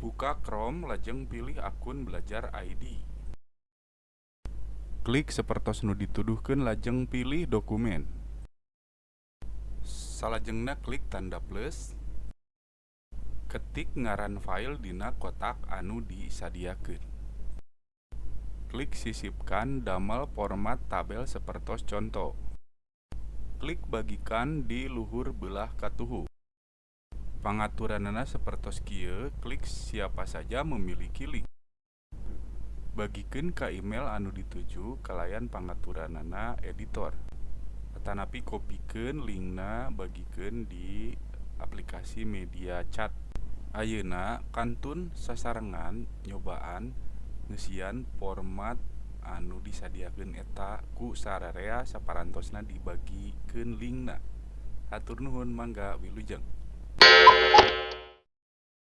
Buka Chrome lajeng pilih akun Belajar ID. Klik sapertos nu dituduhkeun lajeng pilih dokumen. Salajengna klik tanda plus. Ketik ngaran file dina kotak anu disadiakeun. Klik sisipkan damel format tabel sapertos conto. Klik bagikan di luhur beulah katuhu. Pangaturanana sapertos kieu, klik siapa saja memiliki link. Bagikeun ka email anu dituju kalayan pangaturanana editor. Atanapi kopikeun linkna bagikeun di aplikasi media chat. Ayeuna kantun sasarengan nyobaan ngeusian format anu disadiakeun eta ku sararea saparantosna dibagikeun linkna. Hatur nuhun, mangga wilujeng.